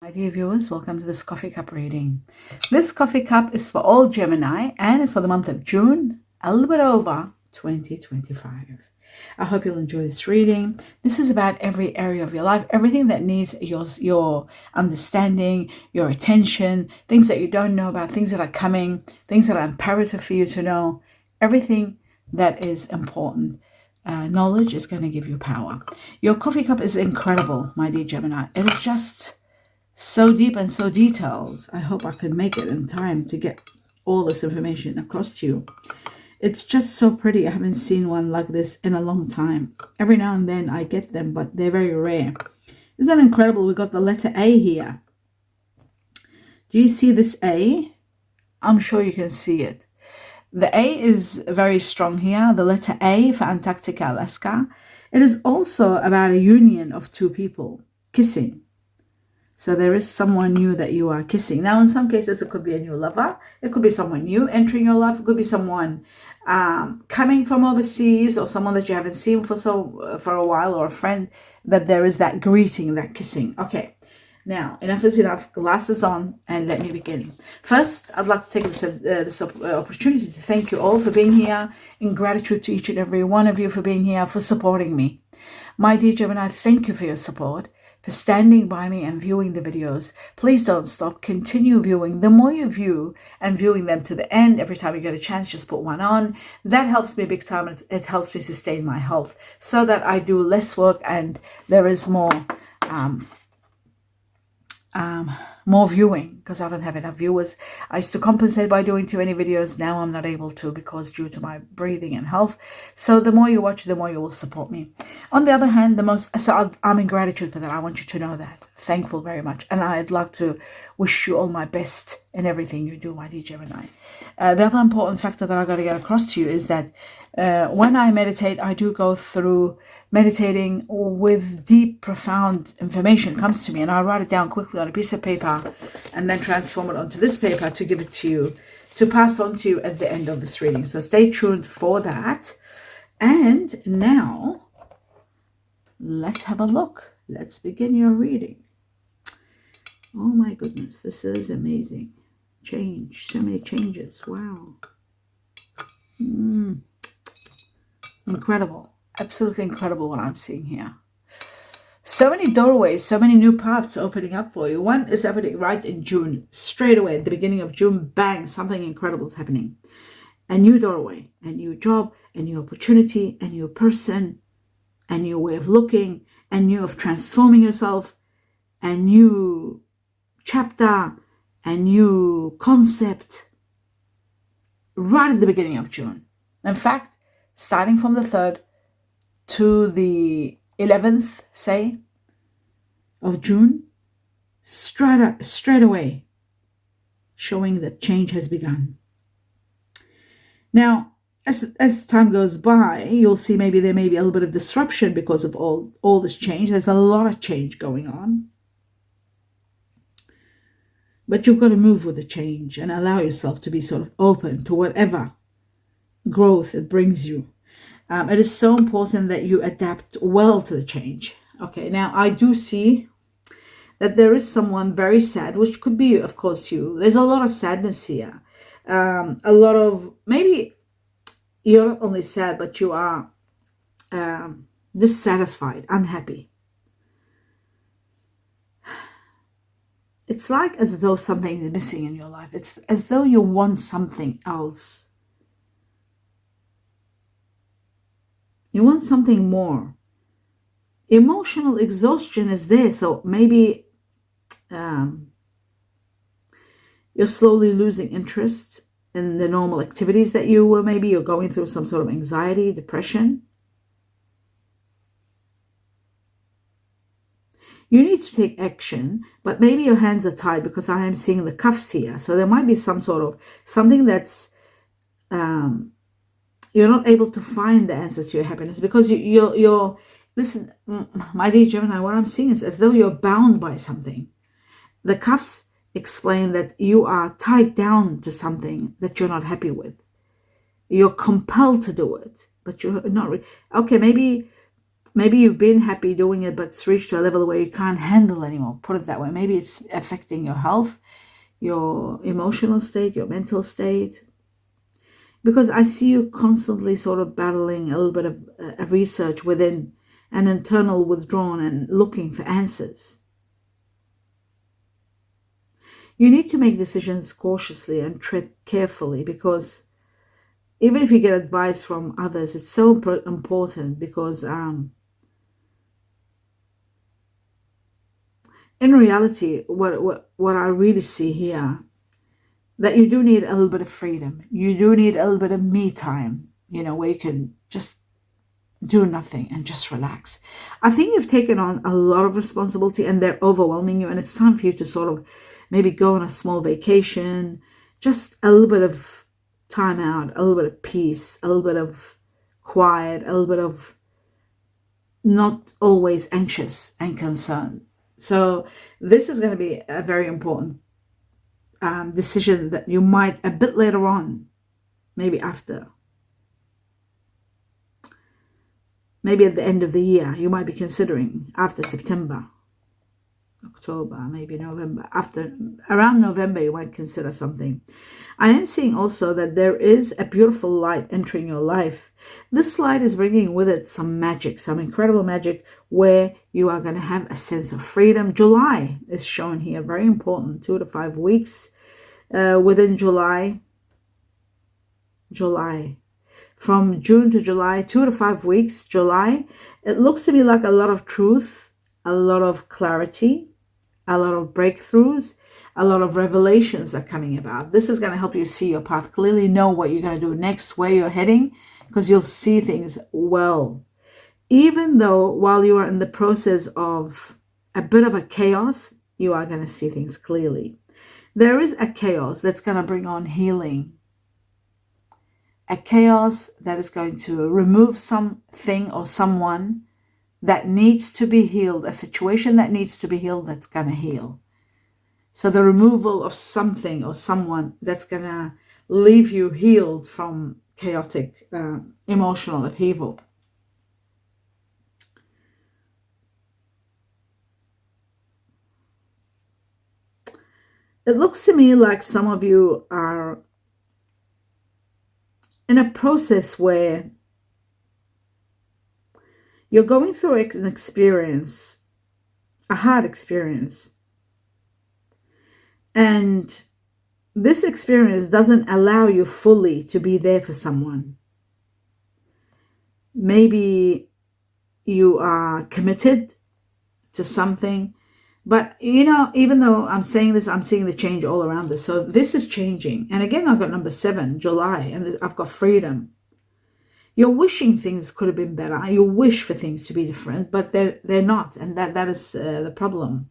My dear viewers, welcome to this coffee cup reading. This coffee cup is for all Gemini and it's for the month of June, a little bit over 2025. I hope you'll enjoy this reading. This is about every area of your life, everything that needs your understanding, your attention, things that you don't know about, things that are coming, things that are imperative for you to know, everything that is important. Knowledge is going to give you power. Your coffee cup is incredible, my dear Gemini. It is just so deep and so detailed. I hope I can make it in time to get all this information across to you. It's just so pretty. I haven't seen one like this in a long time. Every now and then I get them, but they're very rare. Isn't that incredible? We got the letter A here. Do you see this A? I'm sure you can see it. The A is very strong here. The letter A for Antarctica, Alaska. It is also about a union of two people kissing. So there is someone new that you are kissing. Now, in some cases, it could be a new lover. It could be someone new entering your life. It could be someone coming from overseas, or someone that you haven't seen for a while, or a friend, that there is that greeting, that kissing. Okay, now, enough is enough. Glasses on, and let me begin. First, I'd like to take this opportunity to thank you all for being here, in gratitude to each and every one of you for being here, for supporting me. My dear Gemini, thank you for your support, for standing by me and viewing the videos. Please don't stop. Continue viewing. The more you view and viewing them to the end, every time you get a chance, just put one on. That helps me big time. It helps me sustain my health so that I do less work and there is more viewing, because I don't have enough viewers. I used to compensate by doing too many videos. Now I'm not able to, because due to my breathing and health. So the more you watch, the more you will support me. On the other hand, I'm in gratitude for that. I want you to know that. Thankful very much. And I'd like to wish you all my best in everything you do, my dear Gemini. The other important factor that I got to get across to you is that when I meditate, I do go through meditating with deep, profound information comes to me, and I'll write it down quickly on a piece of paper and then transform it onto this paper to give it to you, to pass on to you at the end of this reading. So stay tuned for that. And now, let's have a look. Let's begin your reading. Oh my goodness, this is amazing. Change, so many changes. Wow. Incredible. Absolutely incredible what I'm seeing here. So many doorways, so many new paths opening up for you. One is happening right in June. Straight away at the beginning of June, bang, something incredible is happening. A new doorway, a new job, a new opportunity, a new person, a new way of looking, a new of transforming yourself, a new chapter, a new concept, right at the beginning of June. In fact, starting from the 3rd to the 11th, say, of June, straight away, showing that change has begun. Now, as time goes by, you'll see maybe there may be a little bit of disruption because of all this change. There's a lot of change going on. But you've got to move with the change and allow yourself to be sort of open to whatever growth it brings you. It is so important that you adapt well to the change. Okay, now I do see that there is someone very sad, which could be, of course, you. There's a lot of sadness here. A lot of, maybe you're not only sad, but you are dissatisfied, unhappy. It's like as though something is missing in your life. It's as though you want something else. You want something more. Emotional exhaustion is there. So maybe you're slowly losing interest in the normal activities that you were. Maybe you're going through some sort of anxiety, depression. You need to take action, but maybe your hands are tied, because I am seeing the cuffs here. So there might be some sort of something that's you're not able to find the answers to your happiness, because you're listen, my dear Gemini, what I'm seeing is as though you're bound by something. The cuffs explain that you are tied down to something that you're not happy with. You're compelled to do it, but you're not. Okay, maybe maybe you've been happy doing it, but it's reached to a level where you can't handle anymore. Put it that way. Maybe it's affecting your health, your emotional state, your mental state. Because I see you constantly sort of battling a little bit of research within, an internal withdrawn and looking for answers. You need to make decisions cautiously and tread carefully, because even if you get advice from others, it's so important, because in reality, what I really see here, that you do need a little bit of freedom. You do need a little bit of me time, where you can just do nothing and just relax. I think you've taken on a lot of responsibility and they're overwhelming you, and it's time for you to sort of maybe go on a small vacation, just a little bit of time out, a little bit of peace, a little bit of quiet, a little bit of not always anxious and concerned. So this is going to be a very important decision that you might a bit later on, maybe at the end of the year, you might be considering, after September, October, maybe November. Around November, you might consider something. I am seeing also that there is a beautiful light entering your life. This light is bringing with it some magic, some incredible magic, where you are going to have a sense of freedom. July is shown here, very important, 2 to 5 weeks within July. From June to July, 2 to 5 weeks, July, it looks to me like a lot of truth, a lot of clarity, a lot of breakthroughs, a lot of revelations are coming about. This is going to help you see your path clearly, know what you're going to do next, where you're heading, because you'll see things well. Even though while you are in the process of a bit of a chaos, you are going to see things clearly. There is a chaos that's going to bring on healing. A chaos that is going to remove something or someone that needs to be healed, a situation that needs to be healed, that's going to heal. So the removal of something or someone that's going to leave you healed from chaotic emotional upheaval. It looks to me like some of you are in a process where you're going through an experience, a hard experience. And this experience doesn't allow you fully to be there for someone. Maybe you are committed to something, but even though I'm saying this, I'm seeing the change all around us. So this is changing. And again, I've got number 7, July, and I've got freedom. You're wishing things could have been better. You wish for things to be different, but they're not. And that is the problem.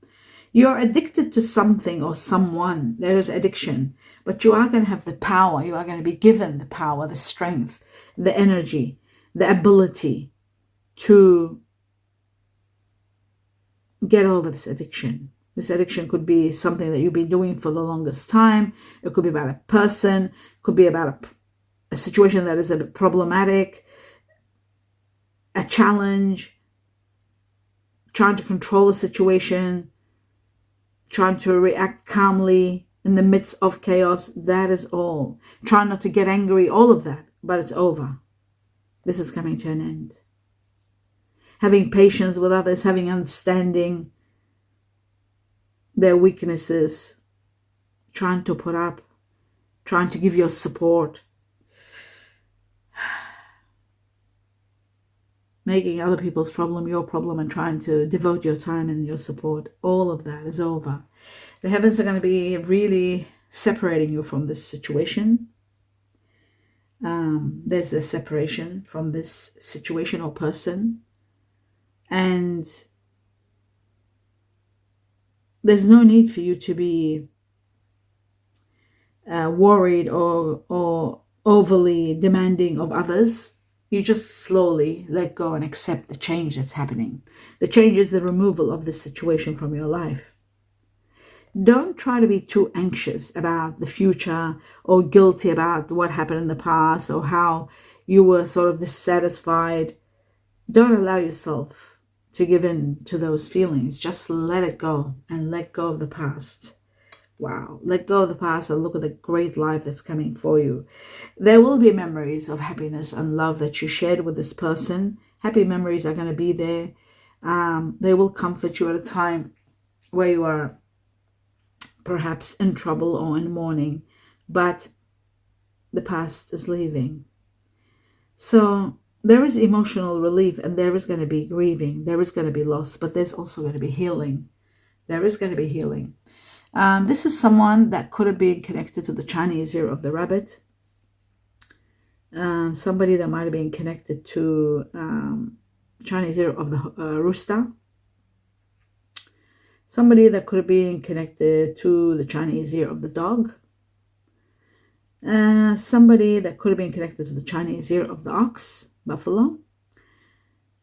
You're addicted to something or someone. There is addiction, but you are going to have the power. You are going to be given the power, the strength, the energy, the ability to get over this addiction. This addiction could be something that you've been doing for the longest time. It could be about a person. It could be about a situation that is a bit problematic, a challenge, trying to control a situation, trying to react calmly in the midst of chaos. That is all. Trying not to get angry, all of that, but it's over. This is coming to an end. Having patience with others, having understanding their weaknesses, trying to put up, trying to give your support, making other people's problem your problem and trying to devote your time and your support. All of that is over. The heavens are going to be really separating you from this situation. There's a separation from this situation or person. And there's no need for you to be worried or overly demanding of others. You just slowly let go and accept the change that's happening. The change is the removal of this situation from your life. Don't try to be too anxious about the future or guilty about what happened in the past or how you were sort of dissatisfied. Don't allow yourself to give in to those feelings. Just let it go and let go of the past. Wow. Let go of the past and look at the great life that's coming for you. There will be memories of happiness and love that you shared with this person. Happy memories are going to be there. They will comfort you at a time where you are perhaps in trouble or in mourning, but the past is leaving. So there is emotional relief, and there is going to be grieving. There is going to be loss, but there's also going to be healing. There is going to be healing. This is someone that could have been connected to the Chinese year of the rabbit. Somebody that might have been connected to Chinese year of the rooster. Somebody that could have been connected to the Chinese year of the dog. Somebody that could have been connected to the Chinese year of the ox, buffalo.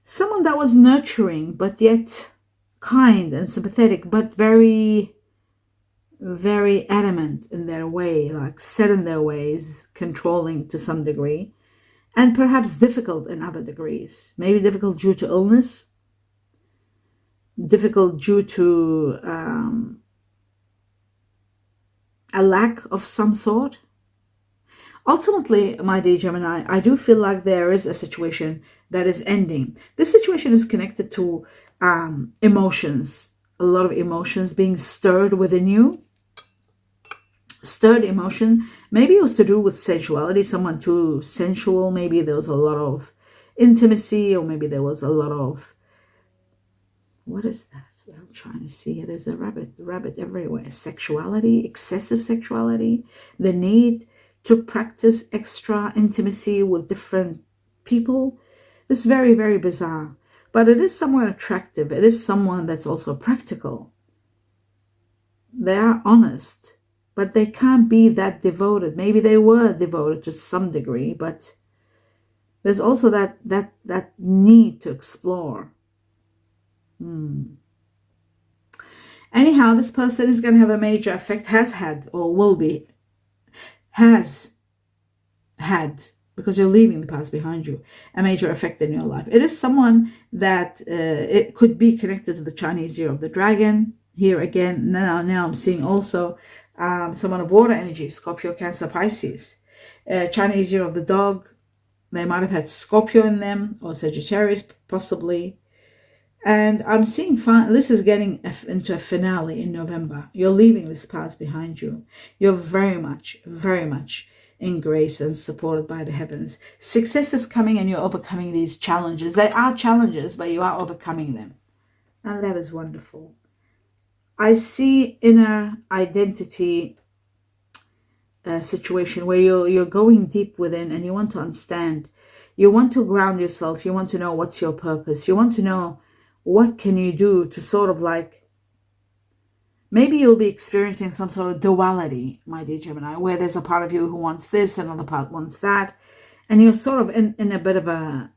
Someone that was nurturing, but yet kind and sympathetic, but very, very adamant in their way, like set in their ways, controlling to some degree, and perhaps difficult in other degrees. Maybe difficult due to illness, difficult due to a lack of some sort. Ultimately, my dear Gemini, I do feel like there is a situation that is ending. This situation is connected to emotions, a lot of emotions being stirred within you. Stirred emotion, maybe it was to do with sensuality, someone too sensual, maybe there was a lot of intimacy, or maybe there was a lot of, what is that? I'm trying to see. There's a rabbit everywhere. Sexuality, excessive sexuality, the need to practice extra intimacy with different people. This is very, very bizarre. But it is someone attractive. It is someone that's also practical. They are honest, but they can't be that devoted. Maybe they were devoted to some degree, but there's also that need to explore. Anyhow, this person is going to have a major effect, has had, or will be, has had, because you're leaving the past behind you, a major effect in your life. It is someone that it could be connected to the Chinese year of the dragon. Here again, now I'm seeing also someone of water energy, Scorpio, Cancer, Pisces. Chinese year of the dog, they might have had Scorpio in them, or Sagittarius possibly. And I'm seeing this is getting into a finale in November. You're leaving this past behind you. You're very much, very much in grace and supported by the heavens. Success is coming, and you're overcoming these challenges. They are challenges, but you are overcoming them. And that is wonderful. I see inner identity situation where you're going deep within, and you want to understand. You want to ground yourself. You want to know what's your purpose. You want to know what can you do to sort of like, maybe you'll be experiencing some sort of duality, my dear Gemini, where there's a part of you who wants this, another part wants that. And you're sort of in a bit of a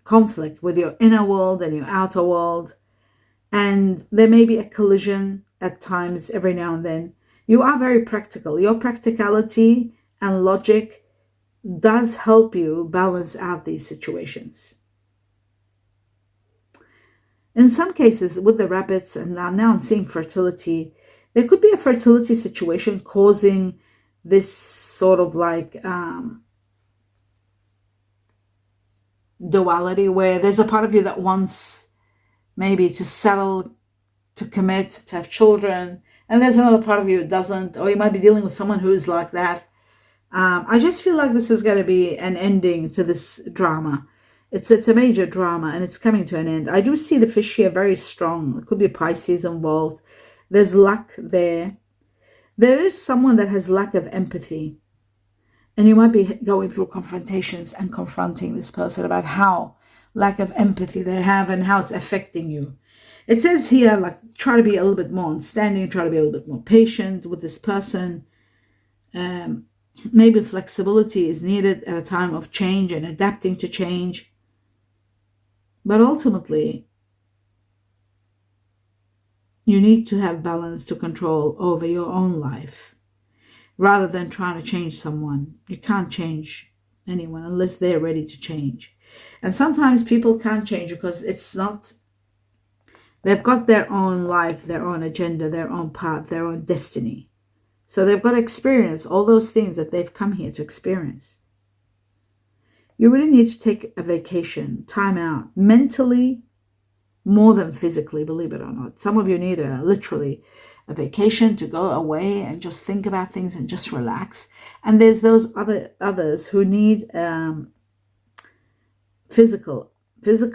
conflict with your inner world and your outer world. And there may be a collision at times every now and then. You are very practical. Your practicality and logic does help you balance out these situations. In some cases, with the rabbits, and now I'm seeing fertility, there could be a fertility situation causing this sort of like duality, where there's a part of you that wants maybe to settle, to commit, to have children, and there's another part of you that doesn't, or you might be dealing with someone who's like that. I just feel like this is going to be an ending to this drama. It's a major drama, and it's coming to an end. I do see the fish here very strong. There could be Pisces involved. There's luck there. There is someone that has lack of empathy. And you might be going through confrontations and confronting this person about how lack of empathy they have and how it's affecting you. It says here, like, try to be a little bit more understanding, try to be a little bit more patient with this person. Maybe flexibility is needed at a time of change and adapting to change. But ultimately, you need to have balance to control over your own life rather than trying to change someone. You can't change anyone unless they're ready to change. And sometimes people can't change because it's not, they've got their own life, their own agenda, their own path, their own destiny. So they've got to experience all those things that they've come here to experience. You really need to take a vacation, time out, mentally, more than physically, believe it or not. Some of you need literally a vacation to go away and just think about things and just relax. And there's those others who need physical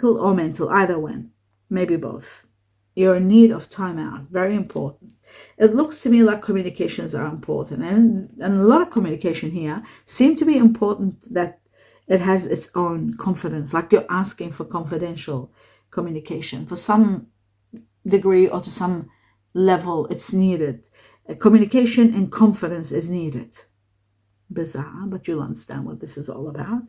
or mental, either one, maybe both. You're in need of time out, very important. It looks to me like communications are important, and a lot of communication here seem to be important, that it has its own confidence, like you're asking for confidential communication. For some degree or to some level, it's needed. Communication in confidence is needed. Bizarre, but you'll understand what this is all about.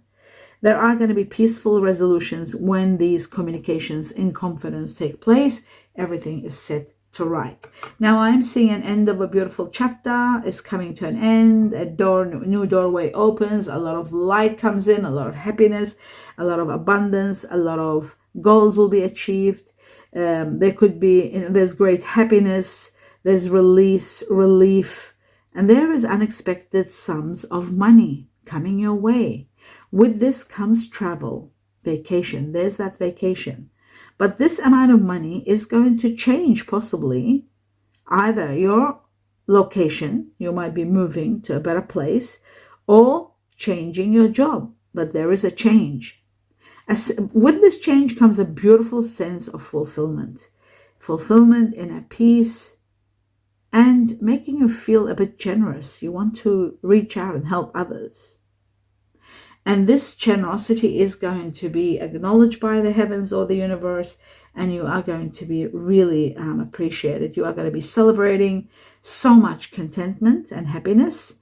There are going to be peaceful resolutions when these communications in confidence take place. Everything is set to right. Now I'm seeing an end of a beautiful chapter is coming to an end. A new doorway opens. A lot of light comes in, a lot of happiness, a lot of abundance, a lot of goals will be achieved. There could be, there's great happiness, there's relief, and there is unexpected sums of money coming your way. With this comes travel, vacation. There's that vacation. But this amount of money is going to change, possibly either your location, you might be moving to a better place, or changing your job. But there is a change. With this change comes a beautiful sense of fulfillment inner peace, and making you feel a bit generous. You want to reach out and help others. And this generosity is going to be acknowledged by the heavens or the universe, and you are going to be really appreciated. You are going to be celebrating so much contentment and happiness,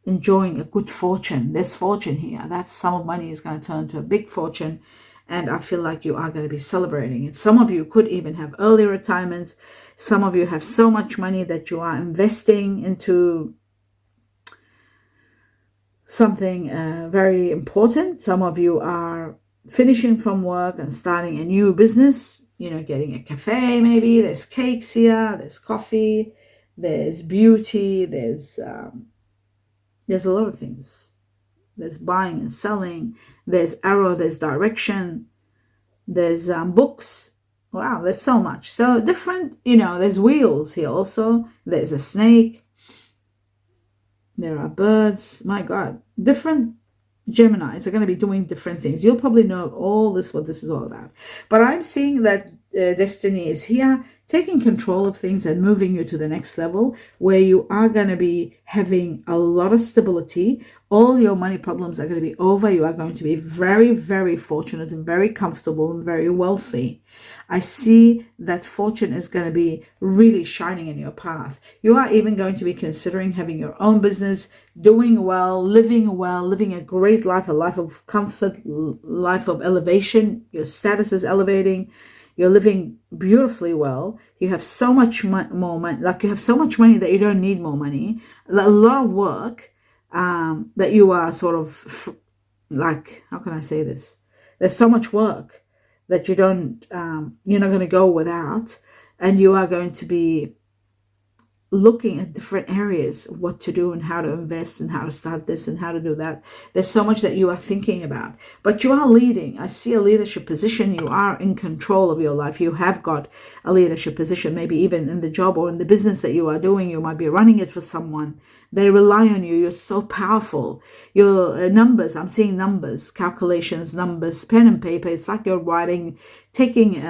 enjoying a good fortune. There's fortune here. That sum of money is going to turn to a big fortune, and I feel like you are going to be celebrating it. Some of you could even have early retirements. Some of you have so much money that you are investing into something very important. Some of you are finishing from work and starting a new business, getting a cafe maybe. There's cakes here, there's coffee, there's beauty, there's a lot of things. There's buying and selling, there's arrow, there's direction, there's books. Wow, there's so much. So different, there's wheels here also. There's a snake. There are birds. My God, different Geminis are going to be doing different things. You'll probably know all this, what this is all about. But I'm seeing that destiny is here, taking control of things and moving you to the next level, where you are going to be having a lot of stability. All your money problems are going to be over. You are going to be very, very fortunate and very comfortable and very wealthy. I see that fortune is going to be really shining in your path. You are even going to be considering having your own business, doing well, living a great life, a life of comfort, life of elevation. Your status is elevating. You're living beautifully well. You have so much more money, like you have so much money that you don't need more money. A lot of work that you are sort of like, how can I say this? There's so much work that you don't, you're not going to go without, and you are going to be looking at different areas, what to do and how to invest and how to start this and how to do that. There's so much that you are thinking about, but you are leading. I see a leadership position. You are in control of your life. You have got a leadership position, maybe even in the job or in the business that you are doing. You might be running it for someone. They rely on you. You're so powerful. Your numbers, I'm seeing numbers, calculations, numbers, pen and paper. It's like you're writing, taking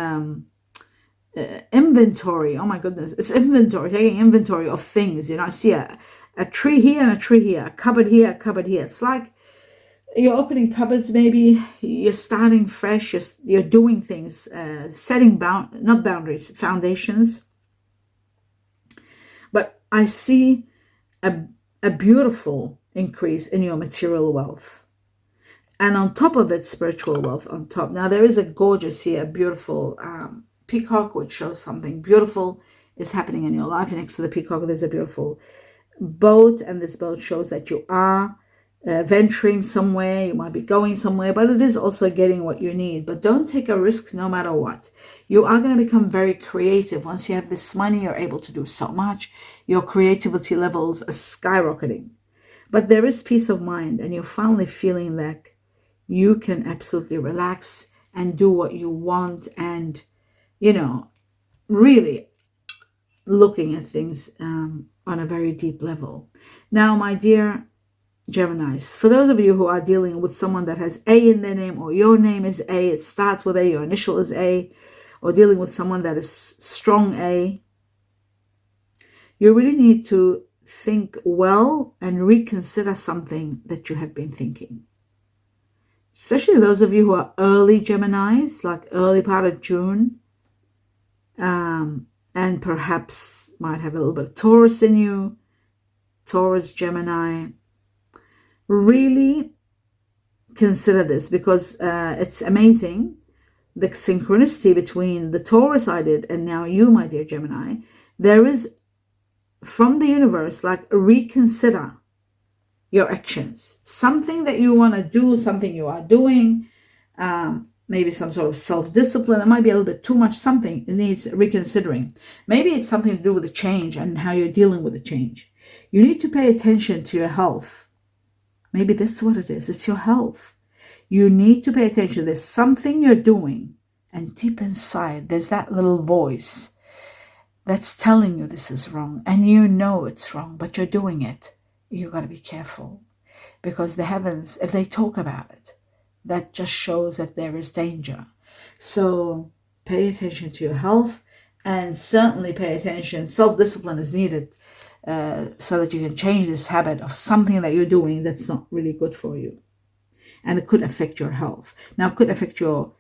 inventory. Oh my goodness, it's inventory, taking inventory of things. I see a tree here and a tree here, a cupboard here, a cupboard here. It's like you're opening cupboards. Maybe you're starting fresh. You're doing things, setting not boundaries, foundations. But I see a beautiful increase in your material wealth, and on top of it, spiritual wealth on top. Now there is a gorgeous here, beautiful peacock, which shows something beautiful is happening in your life. Next to the peacock, there's a beautiful boat, and this boat shows that you are venturing somewhere, you might be going somewhere, but it is also getting what you need. But don't take a risk no matter what. You are going to become very creative. Once you have this money, you're able to do so much. Your creativity levels are skyrocketing. But there is peace of mind, and you're finally feeling like you can absolutely relax and do what you want, and, really looking at things on a very deep level. Now, my dear Geminis, for those of you who are dealing with someone that has A in their name, or your name is A, it starts with A, your initial is A, or dealing with someone that is strong A, you really need to think well and reconsider something that you have been thinking. Especially those of you who are early Geminis, like early part of June, and perhaps might have a little bit of Taurus in you, Taurus, Gemini. Really consider this, because it's amazing the synchronicity between the Taurus I did and now you, my dear Gemini. There is, from the universe, like, reconsider your actions. Something that you want to do, something you are doing, maybe some sort of self-discipline. It might be a little bit too much. Something it needs reconsidering. Maybe it's something to do with the change and how you're dealing with the change. You need to pay attention to your health. Maybe that's what it is. It's your health. You need to pay attention. There's something you're doing, and deep inside, there's that little voice that's telling you this is wrong, and you know it's wrong, but you're doing it. You got to be careful, because the heavens, if they talk about it, that just shows that there is danger. So pay attention to your health, and certainly pay attention. Self-discipline is needed, so that you can change this habit of something that you're doing that's not really good for you. And it could affect your health. Now, it could affect your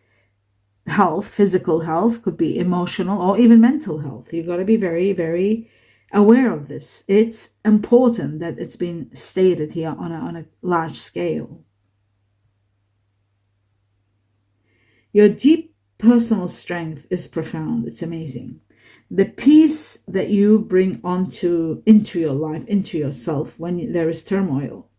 health, physical health, could be emotional or even mental health. You've got to be very, very aware of this. It's important that it's been stated here on a large scale. Your deep personal strength is profound. It's amazing. The peace that you bring into your life, into yourself, when there is turmoil,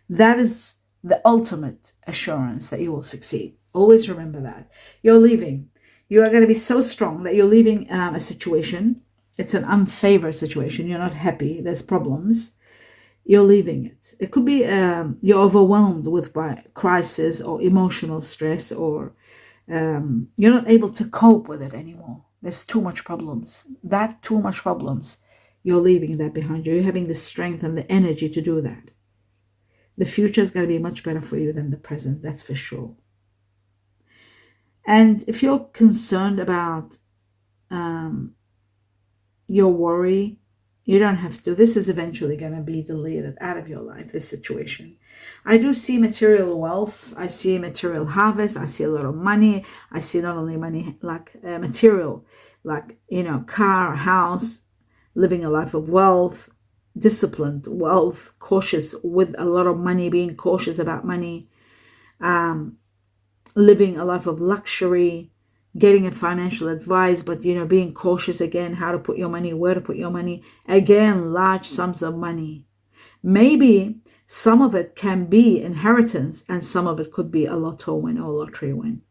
that is the ultimate assurance that you will succeed. Always remember that. You're leaving. You are going to be so strong that you're leaving a situation. It's an unfavored situation. You're not happy. There's problems. You're leaving it. It could be you're overwhelmed with by crisis or emotional stress, or you're not able to cope with it anymore. There's too much problems. Too much problems. You're leaving that behind you. You're having the strength and the energy to do that. The future is going to be much better for you than the present. That's for sure. And if you're concerned about your worry, you don't have to. This is eventually going to be deleted out of your life, this situation. I do see material wealth. I see material harvest. I see a lot of money. I see not only money, like material, like, car, house, living a life of wealth, disciplined wealth, cautious with a lot of money, being cautious about money, living a life of luxury, getting a financial advice, but being cautious again, how to put your money, where to put your money. Again, large sums of money. Maybe some of it can be inheritance, and some of it could be a lotto win or lottery win.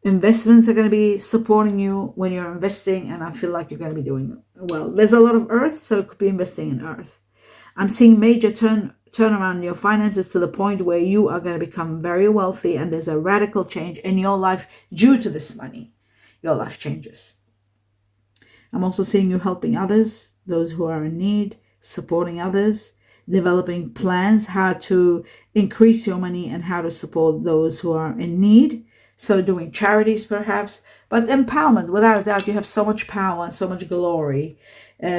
Investments are going to be supporting you when you're investing, and I feel like you're going to be doing well. There's a lot of earth, so it could be investing in earth. I'm seeing major turnaround in your finances, to the point where you are going to become very wealthy, and there's a radical change in your life due to this money. Your life changes. I'm also seeing you helping others, those who are in need, supporting others, developing plans how to increase your money and how to support those who are in need. So doing charities perhaps, but empowerment, without a doubt. You have so much power and so much glory,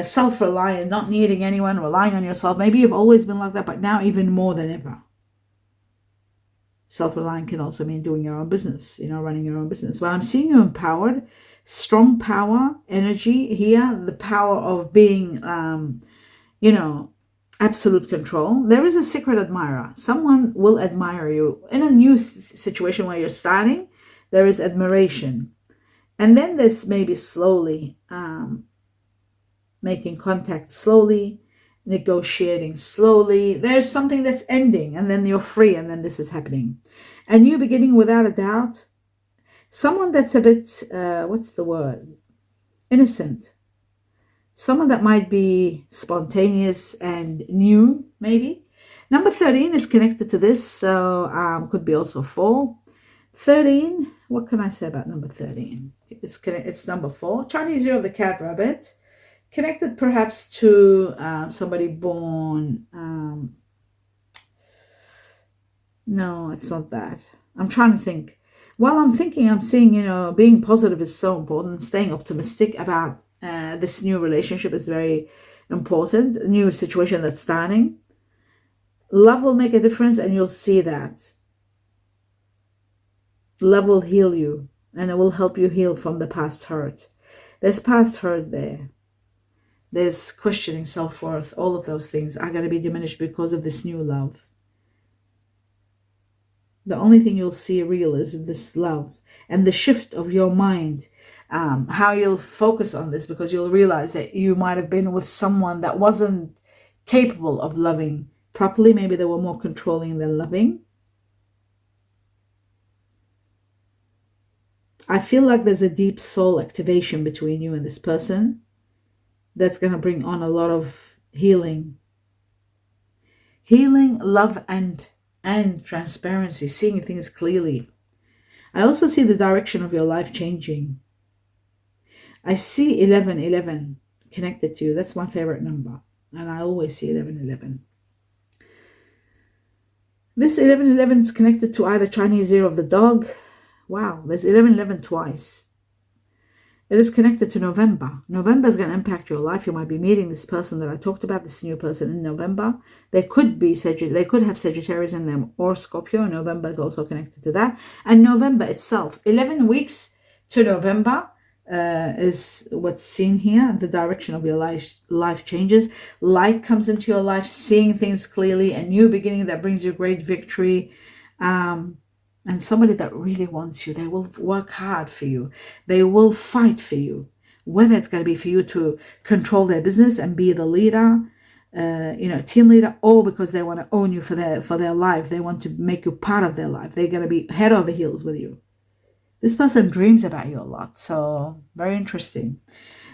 self-reliant, not needing anyone, relying on yourself. Maybe you've always been like that, but now even more than ever. Self-reliant can also mean doing your own business, running your own business. But I'm seeing you empowered, strong power, energy here, the power of being, absolute control. There is a secret admirer. Someone will admire you. In a new situation where you're starting, there is admiration. And then there's maybe slowly making contact slowly, negotiating slowly. There's something that's ending, and then you're free, and then this is happening. A new beginning, without a doubt. Someone that's a bit, what's the word? Innocent. Someone that might be spontaneous and new, maybe. Number 13 is connected to this, so could be also 4. 13, what can I say about number 13? It's number 4. Chinese year of the cat rabbit. Connected perhaps to somebody born... no, it's not that. I'm trying to think. While I'm thinking, I'm seeing, being positive is so important. Staying optimistic about this new relationship is very important. A new situation that's starting. Love will make a difference, and you'll see that. Love will heal you, and it will help you heal from the past hurt. There's past hurt there. There's questioning self-worth. All of those things are going to be diminished because of this new love. The only thing you'll see real is this love and the shift of your mind, how you'll focus on this, because you'll realize that you might have been with someone that wasn't capable of loving properly. Maybe they were more controlling than loving. I feel like there's a deep soul activation between you and this person that's going to bring on a lot of healing. Healing, love, and transparency, seeing things clearly. I also see the direction of your life changing. I see 1111 connected to you. That's my favorite number. And I always see 1111. This 1111 is connected to either Chinese year of the dog. Wow, there's 1111 twice. It is connected to November. November is going to impact your life. You might be meeting this person that I talked about, this new person in November. They could have Sagittarius in them or Scorpio. November is also connected to that. And November itself, 11 weeks to November is what's seen here. The direction of your life changes. Light comes into your life, seeing things clearly, a new beginning that brings you great victory. And somebody that really wants you. They will work hard for you. They will fight for you. Whether it's going to be for you to control their business and be the leader, team leader, or because they want to own you for their life. They want to make you part of their life. They're going to be head over heels with you. This person dreams about you a lot. So very interesting.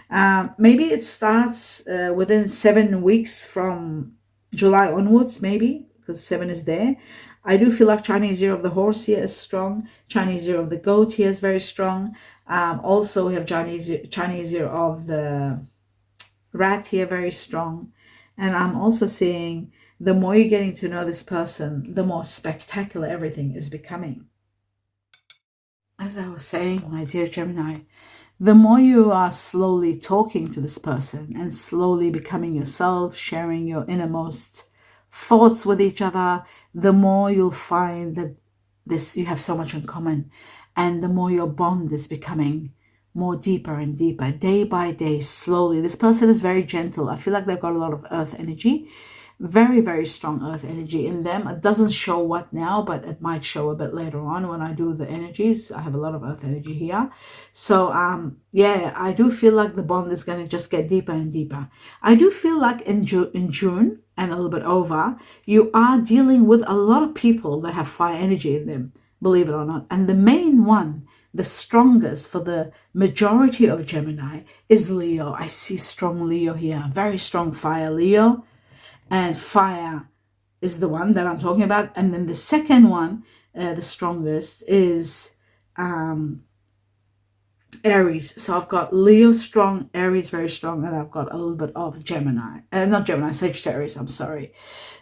Maybe it starts within 7 weeks from July onwards, maybe, because 7 is there. I do feel like Chinese year of the horse here is strong. Chinese year of the goat here is very strong. Also, we have Chinese year of the rat here, very strong. And I'm also seeing the more you're getting to know this person, the more spectacular everything is becoming. As I was saying, my dear Gemini, the more you are slowly talking to this person and slowly becoming yourself, sharing your innermost thoughts with each other, the more you'll find that you have so much in common, and the more your bond is becoming more deeper and deeper, day by day, slowly. This person is very gentle. I feel like they've got a lot of earth energy, very, very strong earth energy in them. It doesn't show what now, but it might show a bit later on when I do the energies. I have a lot of earth energy here. So yeah, I do feel like the bond is going to just get deeper and deeper. I do feel like in June and a little bit over, you are dealing with a lot of people that have fire energy in them, believe it or not. And the main one, the strongest for the majority of Gemini, is Leo. I see strong Leo here, very strong fire Leo. And fire is the one that I'm talking about. And then the second one, the strongest, is Aries. So I've got Leo strong, Aries very strong, and I've got a little bit of Sagittarius, I'm sorry.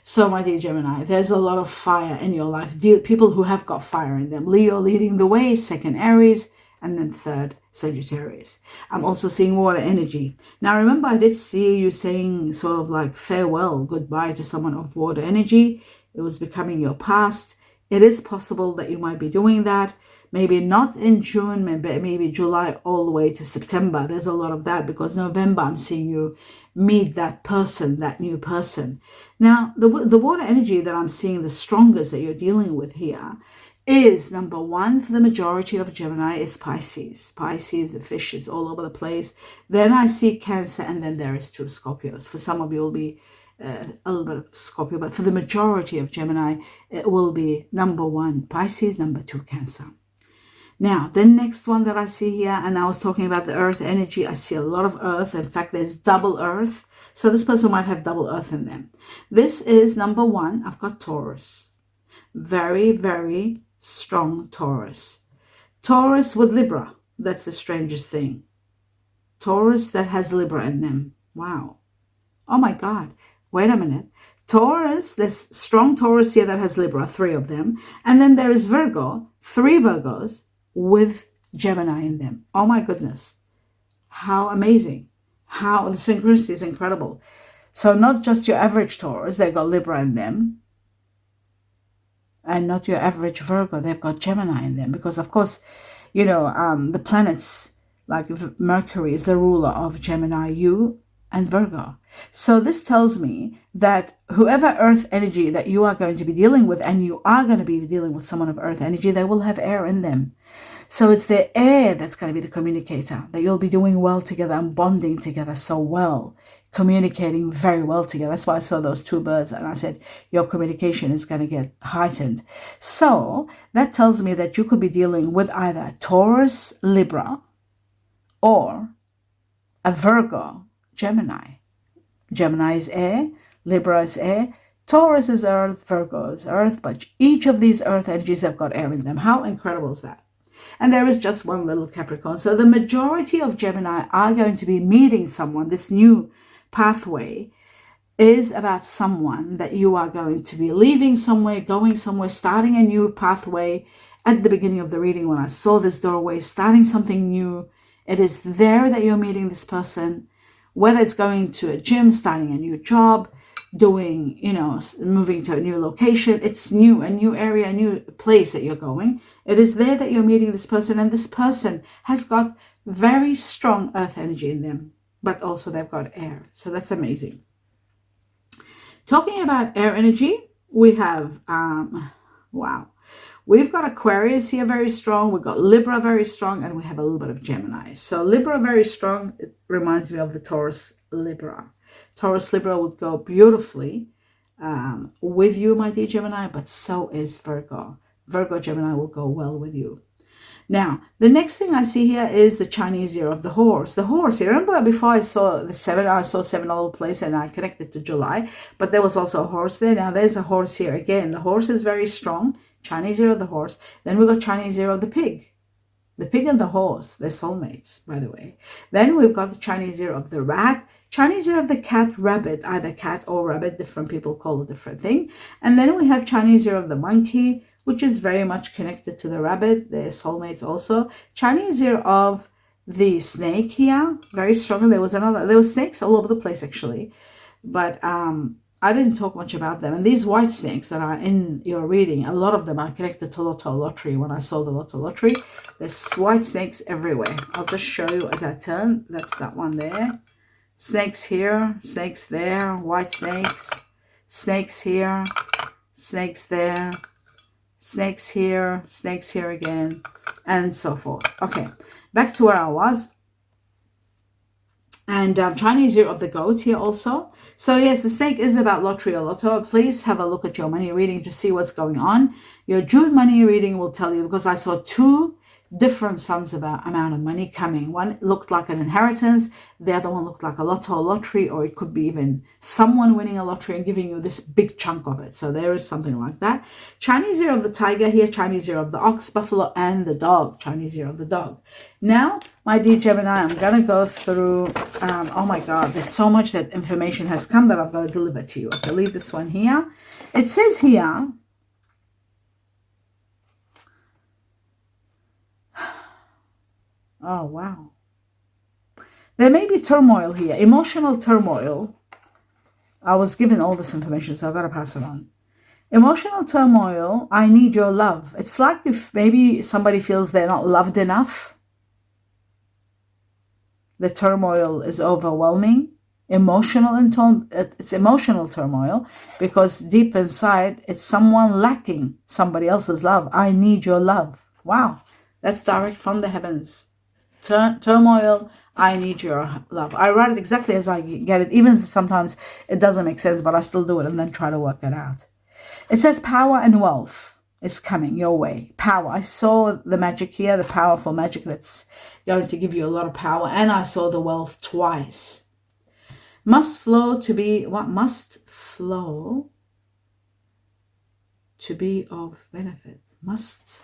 So my dear Gemini, there's a lot of fire in your life. People who have got fire in them. Leo leading the way, second Aries, and then third Sagittarius. I'm also seeing water energy. Now remember, I did see you saying sort of like farewell, goodbye to someone of water energy. It was becoming your past. It is possible that you might be doing that. Maybe not in June, maybe July all the way to September. There's a lot of that, because November I'm seeing you meet that person, that new person. Now, the water energy that I'm seeing the strongest that you're dealing with here is, number one, for the majority of Gemini, is Pisces. Pisces, the fish is all over the place. Then I see Cancer, and then there is 2 Scorpios. For some of you, will be a little bit of Scorpio, but for the majority of Gemini, it will be number 1, Pisces, number 2, Cancer. Now, the next one that I see here, and I was talking about the earth energy, I see a lot of earth. In fact, there's double earth. So this person might have double earth in them. This is number 1. I've got Taurus. Very, very strong Taurus. Taurus with Libra. That's the strangest thing. Taurus that has Libra in them. Wow. Oh my God. Wait a minute. Taurus, there's strong Taurus here that has Libra, 3 of them. And then there is Virgo, 3 Virgos with Gemini in them. Oh my goodness. How amazing. How the synchronicity is incredible. So not just your average Taurus, they've got Libra in them. And not your average Virgo, they've got Gemini in them. Because of course, you know, the planets, like Mercury is the ruler of Gemini, you and Virgo. So this tells me that whoever earth energy that you are going to be dealing with, and you are going to be dealing with someone of earth energy, they will have air in them. So it's the air that's going to be the communicator, that you'll be doing well together and bonding together so well, communicating very well together. That's why I saw those 2 birds and I said your communication is going to get heightened. So that tells me that you could be dealing with either Taurus, Libra, or a Virgo, Gemini. Gemini is air, Libra is air, Taurus is earth, Virgo is earth, but each of these earth energies have got air in them. How incredible is that? And there is just one little Capricorn. So the majority of Gemini are going to be meeting someone. This new pathway is about someone that you are going to be leaving somewhere, going somewhere, starting a new pathway. At the beginning of the reading, when I saw this doorway, starting something new, it is there that you're meeting this person. Whether it's going to a gym, starting a new job, doing, you know, moving to a new location, it's new, a new area, a new place that you're going. It is there that you're meeting this person, and this person has got very strong earth energy in them, but also they've got air. So that's amazing. Talking about air energy, we have, wow. We've got Aquarius here very strong. We've got Libra very strong. And we have a little bit of Gemini. So Libra very strong. It reminds me of the Taurus Libra. Taurus Libra would go beautifully with you, my dear Gemini. But so is Virgo. Virgo Gemini will go well with you. Now, the next thing I see here is the Chinese year of the horse. The horse, you remember before I saw the 7, I saw 7 all over the place and I connected to July. But there was also a horse there. Now there's a horse here again. The horse is very strong. Chinese year of the horse. Then we got Chinese year of the pig. The pig and the horse, they're soulmates, by the way. Then we've got the Chinese year of the rat. Chinese year of the cat, rabbit, either cat or rabbit. Different people call it a different thing. And then we have Chinese year of the monkey, which is very much connected to the rabbit. They're soulmates also. Chinese year of the snake here, very strong. There were snakes all over the place actually. But I didn't talk much about them. And these white snakes that are in your reading, a lot of them are connected to Lotto Lottery. When I saw the Lotto Lottery, there's white snakes everywhere. I'll just show you as I turn. That's that one there. Snakes here, snakes there, white snakes, snakes here, snakes there, snakes here again, and so forth. Okay, back to where I was. And Chinese year of the goat here also. So yes, the snake is about lottery or lotto. Please have a look at your money reading to see what's going on. Your June money reading will tell you, because I saw 2 different sums about amount of money coming. One looked like an inheritance. The other one looked like a lotto or lottery, or it could be even someone winning a lottery and giving you this big chunk of it. So there is something like that. Chinese year of the tiger here, Chinese year of the ox, buffalo, and the dog. Chinese year of the dog. Now, my dear Gemini, I'm going to go through, oh my God, there's so much that information has come that I've got to deliver to you. Okay, leave this one here. It says here, oh, wow. There may be turmoil here, emotional turmoil. I was given all this information, so I've got to pass it on. Emotional turmoil, I need your love. It's like if maybe somebody feels they're not loved enough. The turmoil is overwhelming. It's emotional turmoil because deep inside, it's someone lacking somebody else's love. I need your love. Wow, that's direct from the heavens. Turmoil, I need your love. I write it exactly as I get it. Even sometimes it doesn't make sense, but I still do it and then try to work it out. It says power and wealth is coming your way. Power. I saw the magic here, the powerful magic that's going to give you a lot of power. And I saw the wealth twice. Must flow to be, what must flow to be of benefit? Must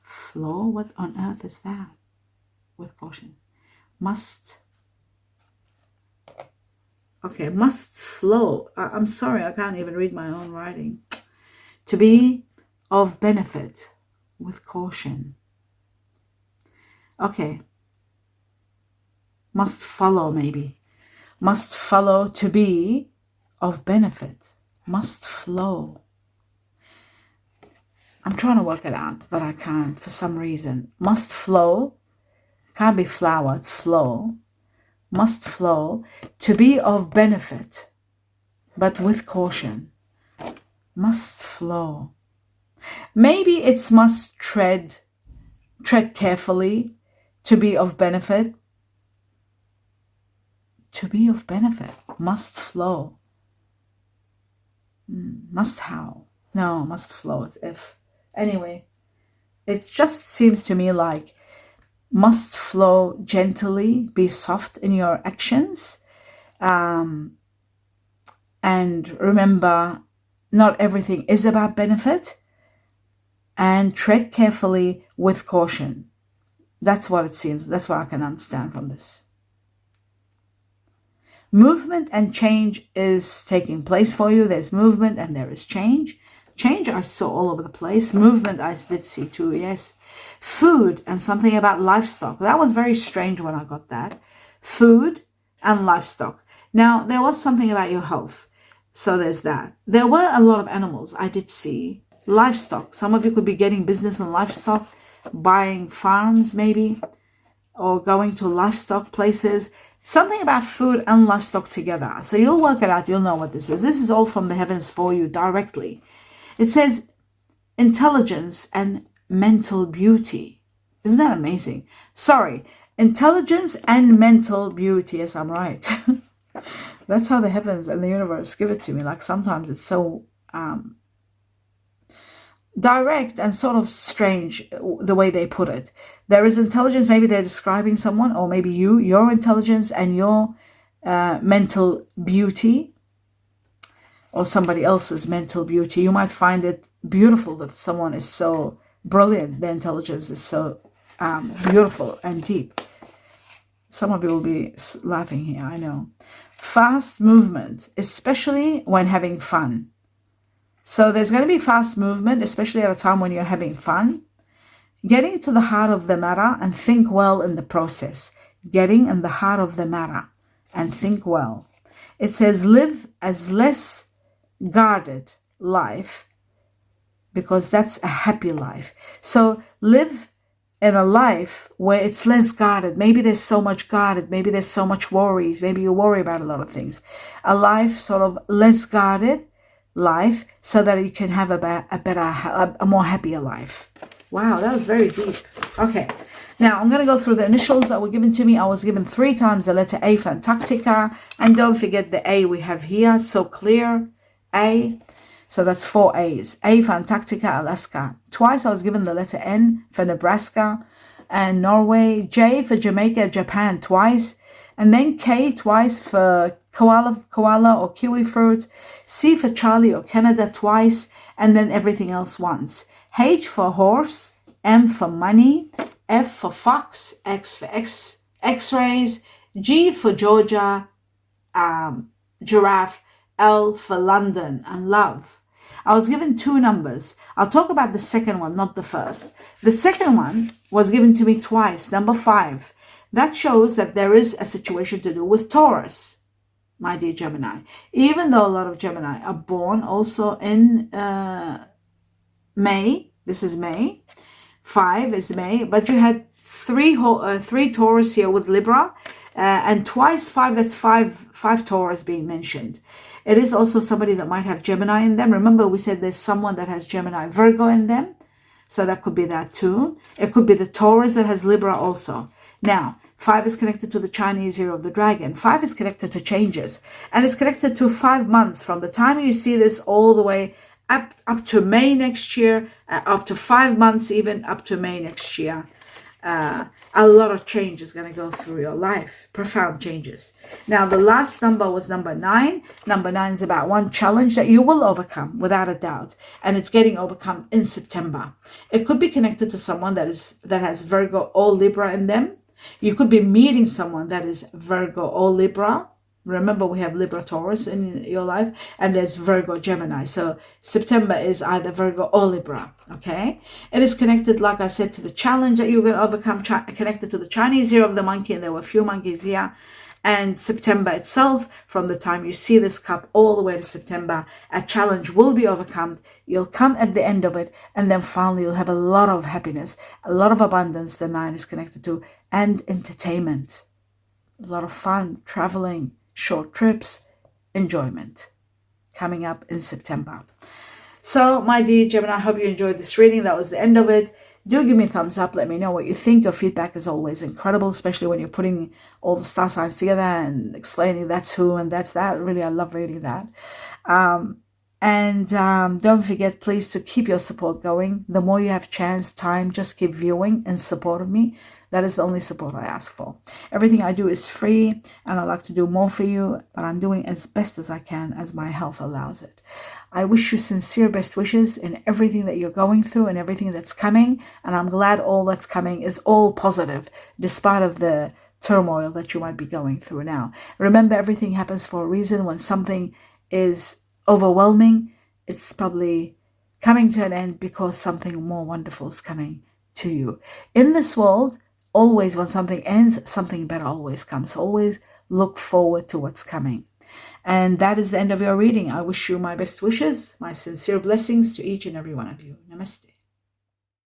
flow? What on earth is that? With caution. Must. Okay, must flow. I'm sorry, I can't even read my own writing. To be of benefit with caution. Okay. Must follow, maybe. Must follow to be of benefit. Must flow. I'm trying to work it out, but I can't for some reason. Must flow. Can't be flower, it's flow. Must flow to be of benefit, but with caution. Must flow. Maybe it's must tread carefully to be of benefit. To be of benefit. Must flow. Must how? No, must flow. It's if. Anyway, it just seems to me like must flow gently, be soft in your actions. And remember, not everything is about benefit. And tread carefully with caution. That's what it seems. That's what I can understand from this. Movement and change is taking place for you. There's movement and there is change. Change I saw all over the place. Movement I did see too, yes. Food and something about livestock. That was very strange when I got that. Food and livestock. Now, there was something about your health. So there's that. There were a lot of animals I did see. Livestock. Some of you could be getting business in livestock, buying farms maybe, or going to livestock places. Something about food and livestock together. So you'll work it out. You'll know what this is. This is all from the heavens for you directly. It says intelligence and mental beauty. Isn't that amazing? Sorry, intelligence and mental beauty. Yes, I'm right. That's how the heavens and the universe give it to me. Like sometimes it's so direct and sort of strange the way they put it. There is intelligence. Maybe they're describing someone, or maybe your intelligence and your mental beauty, or somebody else's mental beauty. You might find it beautiful that someone is so brilliant. Their intelligence is so beautiful and deep. Some of you will be laughing here, I know. Fast movement, especially when having fun. So there's going to be fast movement, especially at a time when you're having fun. Getting to the heart of the matter and think well in the process. Getting in the heart of the matter and think well. It says live as less guarded life, because that's a happy life. So live in a life where it's less guarded. Maybe there's so much guarded. Maybe there's so much worries. Maybe you worry about a lot of things. A life sort of less guarded life, so that you can have a more happier life. Wow, that was very deep. Okay, now I'm going to go through the initials that were given to me. I was given 3 times the letter A for Antarctica, and don't forget the A we have here, so clear, A. So that's 4 A's. A for Antarctica, Alaska. Twice I was given the letter N for Nebraska and Norway. J for Jamaica, Japan twice. And then K twice for koala or kiwi fruit. C for Charlie or Canada twice. And then everything else once. H for horse. M for money. F for fox. X for X-rays. G for Georgia. Giraffe. L for London and love. I was given 2 numbers. I'll talk about the second one, not the first. The second one was given to me twice, number 5. That shows that there is a situation to do with Taurus, my dear Gemini. Even though a lot of Gemini are born also in May. This is May. 5 is May. But you had 3 Taurus here with Libra. And twice 5, that's 5 Taurus being mentioned. It is also somebody that might have Gemini in them. Remember, we said there's someone that has Gemini Virgo in them. So that could be that too. It could be the Taurus that has Libra also. Now, 5 is connected to the Chinese Year of the Dragon. 5 is connected to changes, and it's connected to 5 months from the time you see this all the way up to May next year, up to 5 months, even up to May next year. A lot of change is going to go through your life, profound changes. Now, the last number was number 9. Number 9 is about one challenge that you will overcome without a doubt, and it's getting overcome in September. It could be connected to someone that has Virgo or Libra in them. You could be meeting someone that is Virgo or Libra. Remember, we have Libra Taurus in your life, and there's Virgo Gemini. So September is either Virgo or Libra, okay? It is connected, like I said, to the challenge that you're going to overcome, connected to the Chinese Year of the Monkey, and there were a few monkeys here. And September itself, from the time you see this cup all the way to September, a challenge will be overcome. You'll come at the end of it, and then finally you'll have a lot of happiness, a lot of abundance, the 9 is connected to, and entertainment. A lot of fun, traveling, short trips, enjoyment coming up in September. So, my dear Gemini, I hope you enjoyed this reading. That was the end of it. Do give me a thumbs up. Let me know what you think. Your feedback is always incredible, especially when you're putting all the star signs together and explaining that's who and that's that. Really, I love reading that. Don't forget, please, to keep your support going. The more you have chance, time, just keep viewing in support of me. That is the only support I ask for. Everything I do is free, and I like to do more for you, but I'm doing as best as I can as my health allows it. I wish you sincere best wishes in everything that you're going through and everything that's coming, and I'm glad all that's coming is all positive, despite of the turmoil that you might be going through now. Remember, everything happens for a reason. When something is overwhelming, it's probably coming to an end because something more wonderful is coming to you. In this world, always when something ends, something better always comes. Always look forward to what's coming. And that is the end of your reading. I wish you my best wishes, my sincere blessings to each and every one of you. Namaste.